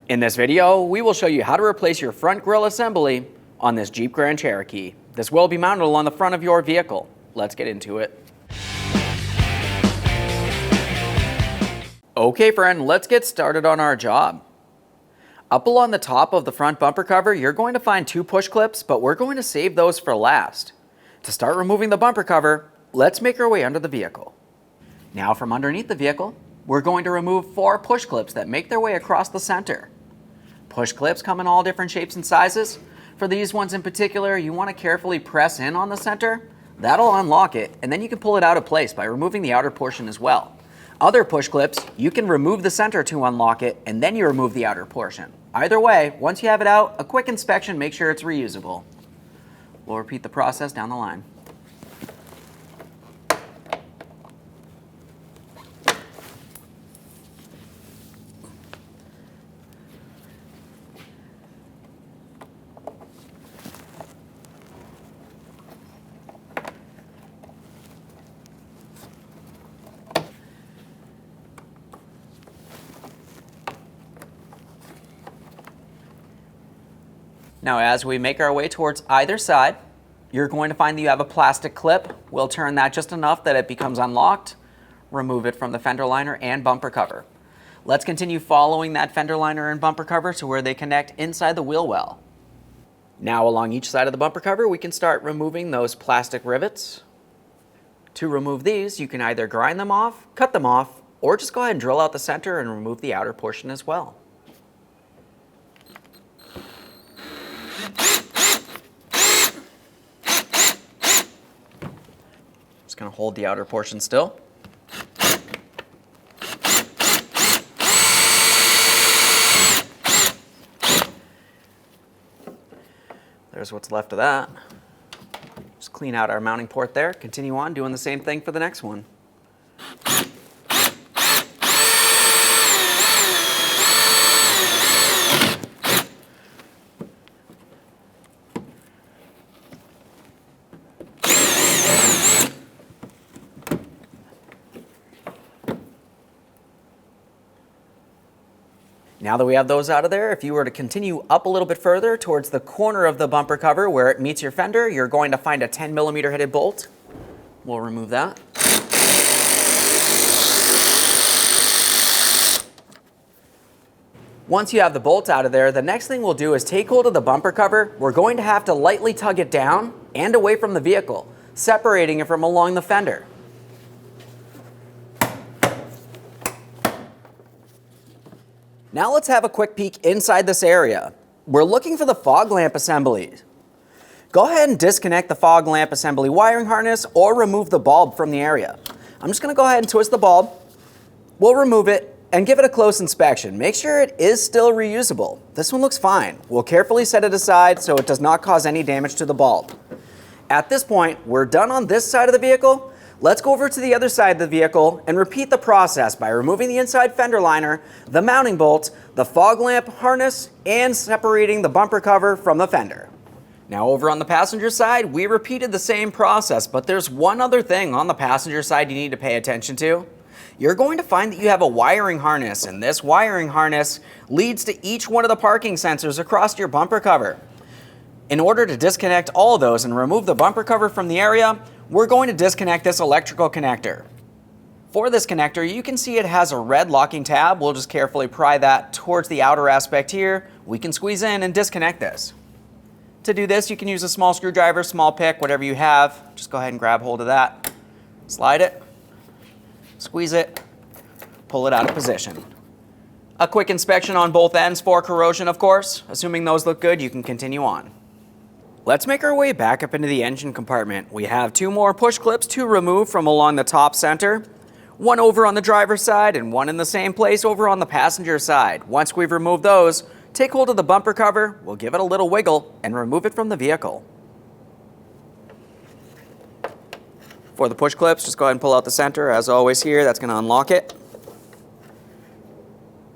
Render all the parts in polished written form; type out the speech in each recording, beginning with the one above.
In this video, we will show you how to replace your front grille assembly on this Jeep Grand Cherokee. This will be mounted along the front of your vehicle. Let's get into it. Okay friend, let's get started on our job. Up along the top of the front bumper cover, you're going to find two push clips, but we're going to save those for last. To start removing the bumper cover, let's make our way under the vehicle. Now from underneath the vehicle, we're going to remove 4 push clips that make their way across the center. Push clips come in all different shapes and sizes. For these ones in particular, you want to carefully press in on the center. That'll unlock it, and then you can pull it out of place by removing the outer portion as well. Other push clips, you can remove the center to unlock it, and then you remove the outer portion. Either way, once you have it out, a quick inspection makes sure it's reusable. We'll repeat the process down the line. Now as we make our way towards either side, you're going to find that you have a plastic clip. We'll turn that just enough that it becomes unlocked. Remove it from the fender liner and bumper cover. Let's continue following that fender liner and bumper cover to where they connect inside the wheel well. Now along each side of the bumper cover, we can start removing those plastic rivets. To remove these, you can either grind them off, cut them off, or just go ahead and drill out the center and remove the outer portion as well. Just going to hold the outer portion still. There's what's left of that. Just clean out our mounting port there. Continue on doing the same thing for the next one. Now that we have those out of there, if you were to continue up a little bit further towards the corner of the bumper cover where it meets your fender, you're going to find a 10mm headed bolt. We'll remove that. Once you have the bolt out of there, the next thing we'll do is take hold of the bumper cover. We're going to have to lightly tug it down and away from the vehicle, separating it from along the fender. Now let's have a quick peek inside this area. We're looking for the fog lamp assembly. Go ahead and disconnect the fog lamp assembly wiring harness or remove the bulb from the area. I'm just going to go ahead and twist the bulb. We'll remove it and give it a close inspection. Make sure it is still reusable. This one looks fine. We'll carefully set it aside so it does not cause any damage to the bulb. At this point, we're done on this side of the vehicle. Let's go over to the other side of the vehicle and repeat the process by removing the inside fender liner, the mounting bolt, the fog lamp harness, and separating the bumper cover from the fender. Now over on the passenger side, we repeated the same process, but there's one other thing on the passenger side you need to pay attention to. You're going to find that you have a wiring harness, and this wiring harness leads to each one of the parking sensors across your bumper cover. In order to disconnect all of those and remove the bumper cover from the area, we're going to disconnect this electrical connector. For this connector, you can see it has a red locking tab. We'll just carefully pry that towards the outer aspect here. We can squeeze in and disconnect this. To do this, you can use a small screwdriver, small pick, whatever you have. Just go ahead and grab hold of that. Slide it, squeeze it, pull it out of position. A quick inspection on both ends for corrosion, of course. Assuming those look good, you can continue on. Let's make our way back up into the engine compartment. We have 2 more push clips to remove from along the top center. One over on the driver's side and one in the same place over on the passenger side. Once we've removed those, take hold of the bumper cover, we'll give it a little wiggle and remove it from the vehicle. For the push clips, just go ahead and pull out the center. As always here, that's going to unlock it.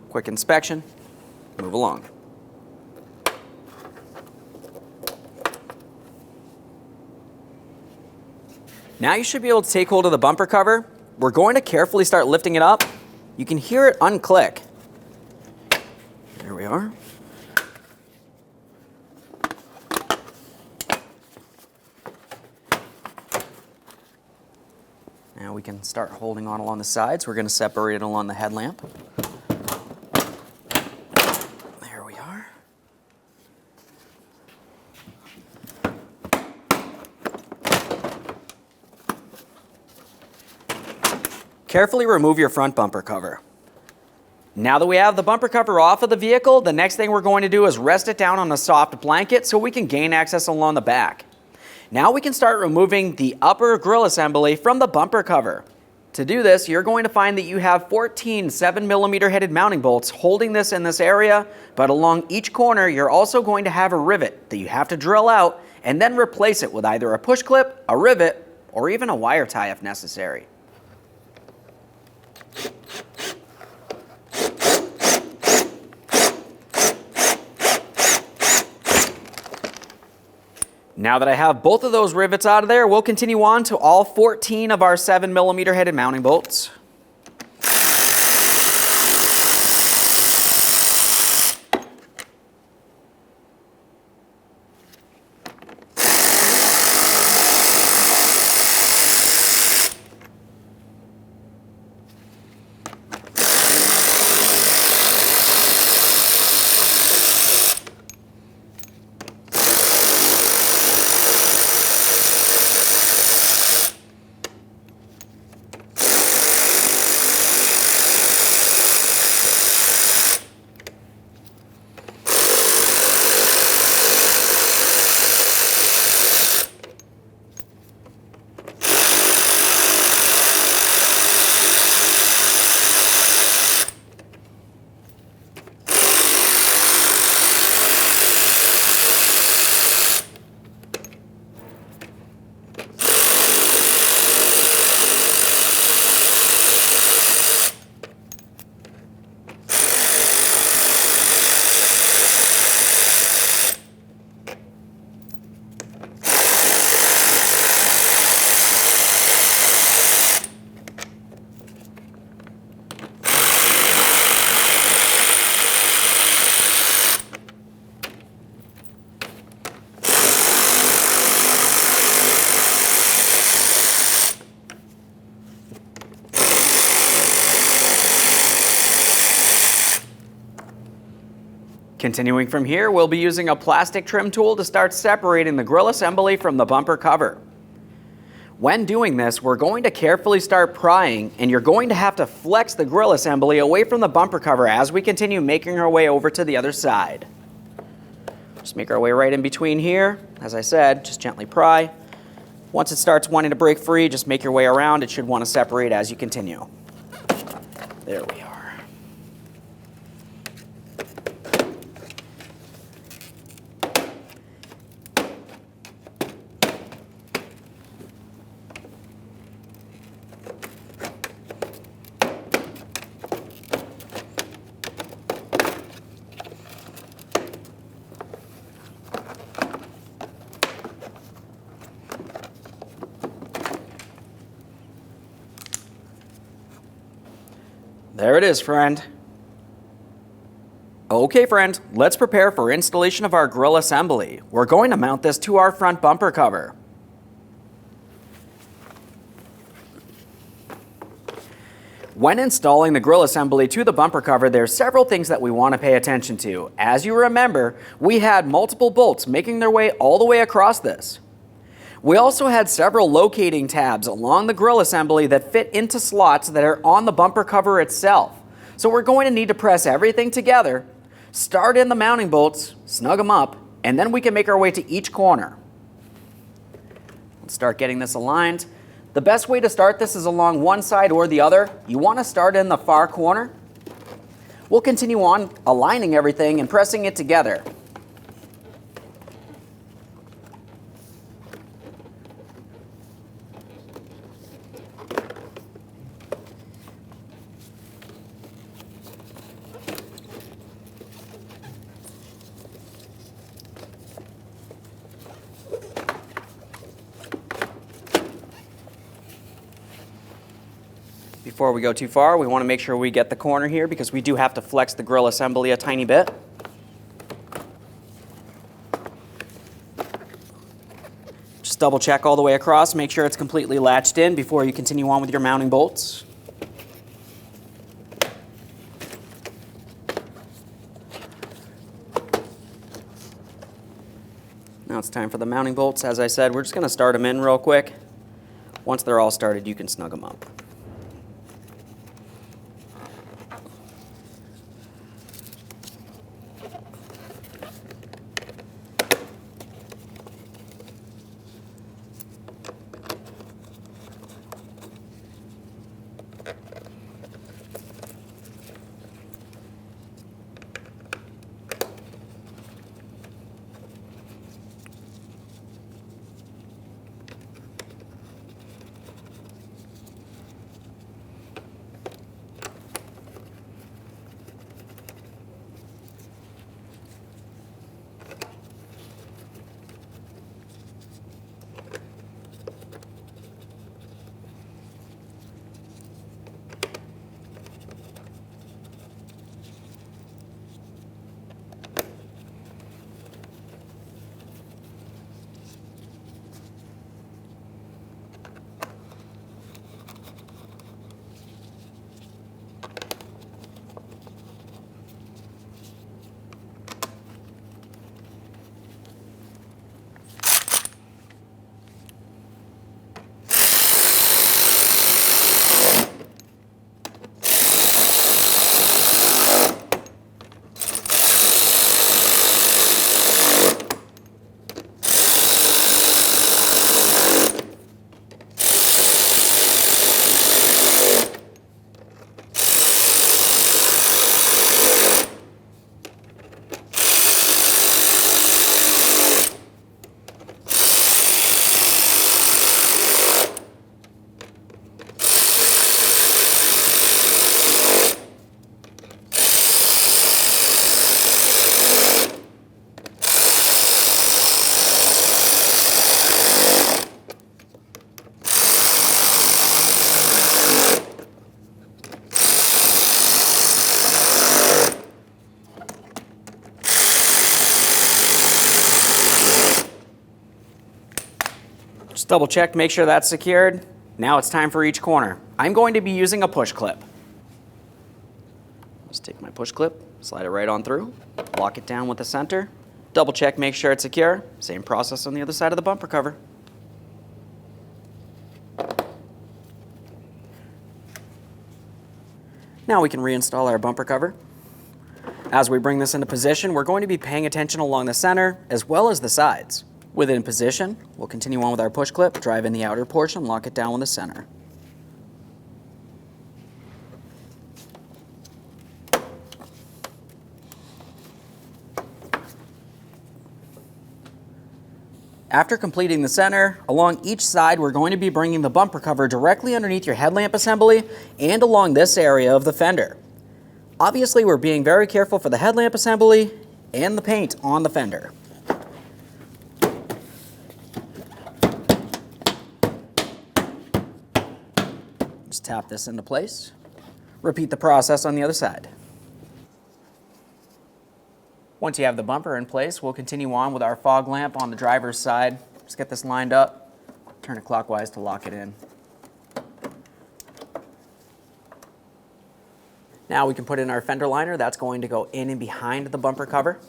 Quick inspection, move along. Now you should be able to take hold of the bumper cover. We're going to carefully start lifting it up. You can hear it unclick. There we are. Now we can start holding on along the sides. We're going to separate it along the headlamp. There we are. Carefully remove your front bumper cover. Now that we have the bumper cover off of the vehicle, the next thing we're going to do is rest it down on a soft blanket so we can gain access along the back. Now we can start removing the upper grille assembly from the bumper cover. To do this, you're going to find that you have 14 7mm headed mounting bolts holding this in this area, but along each corner you're also going to have a rivet that you have to drill out and then replace it with either a push clip, a rivet, or even a wire tie if necessary. Now that I have both of those rivets out of there, we'll continue on to all 14 of our 7mm headed mounting bolts. Continuing from here, we'll be using a plastic trim tool to start separating the grille assembly from the bumper cover. When doing this, we're going to carefully start prying, and you're going to have to flex the grille assembly away from the bumper cover as we continue making our way over to the other side. Just make our way right in between here. As I said, just gently pry. Once it starts wanting to break free, just make your way around. It should want to separate as you continue. There we are. There it is, friend. Okay, friend, let's prepare for installation of our grille assembly. We're going to mount this to our front bumper cover. When installing the grille assembly to the bumper cover, there's several things that we want to pay attention to. As you remember, we had multiple bolts making their way all the way across this. We also had several locating tabs along the grille assembly that fit into slots that are on the bumper cover itself. So we're going to need to press everything together, start in the mounting bolts, snug them up, and then we can make our way to each corner. Let's start getting this aligned. The best way to start this is along one side or the other. You want to start in the far corner. We'll continue on aligning everything and pressing it together. Before we go too far, we want to make sure we get the corner here because we do have to flex the grille assembly a tiny bit. double check all the way across, make sure it's completely latched in before you continue on with your mounting bolts. Now it's time for the mounting bolts. As I said, we're just going to start them in real quick. Once they're all started, you can snug them up. Just double check, make sure that's secured. Now it's time for each corner. I'm going to be using a push clip. Just take my push clip, slide it right on through, lock it down with the center, double check, make sure it's secure. Same process on the other side of the bumper cover. Now we can reinstall our bumper cover. As we bring this into position, we're going to be paying attention along the center as well as the sides. With it in position, we'll continue on with our push clip, drive in the outer portion, lock it down with the center. After completing the center, along each side we're going to be bringing the bumper cover directly underneath your headlamp assembly and along this area of the fender. Obviously we're being very careful for the headlamp assembly and the paint on the fender. Just tap this into place. Repeat the process on the other side. Once you have the bumper in place, we'll continue on with our fog lamp on the driver's side. Just get this lined up, turn it clockwise to lock it in. Now we can put in our fender liner. That's going to go in and behind the bumper cover.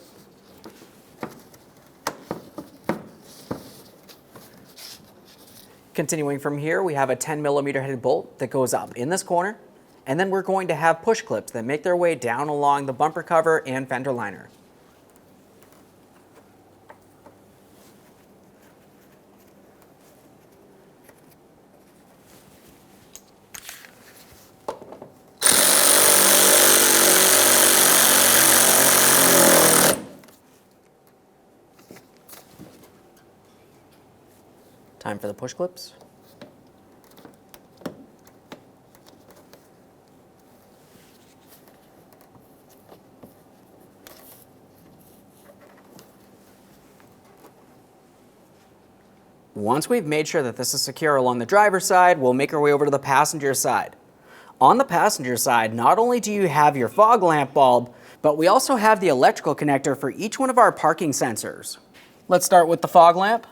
Continuing from here, we have a 10mm headed bolt that goes up in this corner, and then we're going to have push clips that make their way down along the bumper cover and fender liner. Time for the push clips. Once we've made sure that this is secure along the driver's side, we'll make our way over to the passenger side. On the passenger side, not only do you have your fog lamp bulb, but we also have the electrical connector for each one of our parking sensors. Let's start with the fog lamp.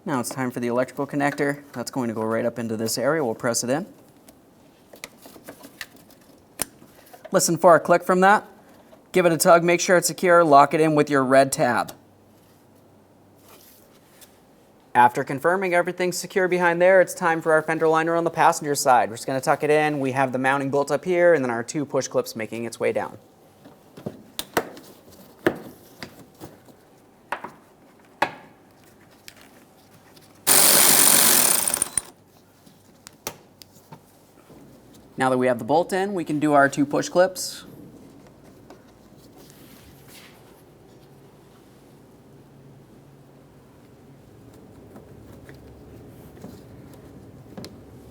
Now it's time for the electrical connector. That's going to go right up into this area. We'll press it in. Listen for a click from that. Give it a tug, make sure it's secure, lock it in with your red tab. After confirming everything's secure behind there, it's time for our fender liner on the passenger side. We're just going to tuck it in. We have the mounting bolt up here and then our 2 push clips making its way down. Now that we have the bolt in, we can do our 2 push clips.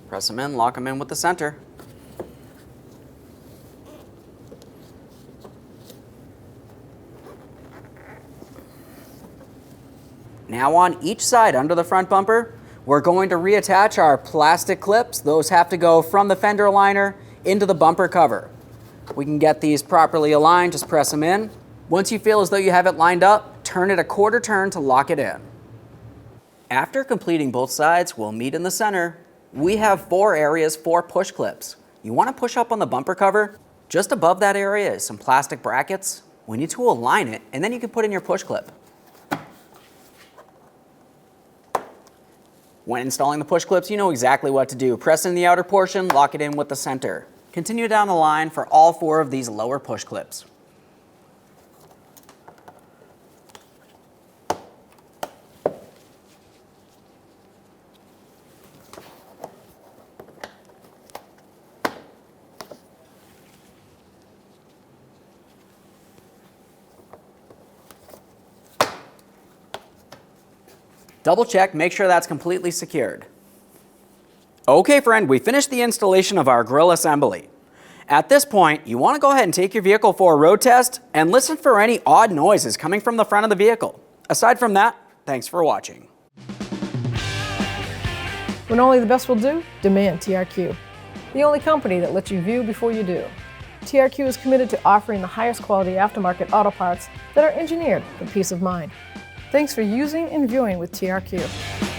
Press them in, lock them in with the center. Now on each side under the front bumper, we're going to reattach our plastic clips. Those have to go from the fender liner into the bumper cover. We can get these properly aligned, just press them in. Once you feel as though you have it lined up, turn it a quarter turn to lock it in. After completing both sides, we'll meet in the center. We have 4 areas for push clips. You want to push up on the bumper cover. Just above that area is some plastic brackets. We need to align it, and then you can put in your push clip. When installing the push clips, you know exactly what to do. Press in the outer portion, lock it in with the center. Continue down the line for all 4 of these lower push clips. Double check, make sure that's completely secured. Okay friend, we finished the installation of our grille assembly. At this point, you want to go ahead and take your vehicle for a road test and listen for any odd noises coming from the front of the vehicle. Aside from that, thanks for watching. When only the best will do, demand TRQ. The only company that lets you view before you do. TRQ is committed to offering the highest quality aftermarket auto parts that are engineered for peace of mind. Thanks for using and viewing with TRQ.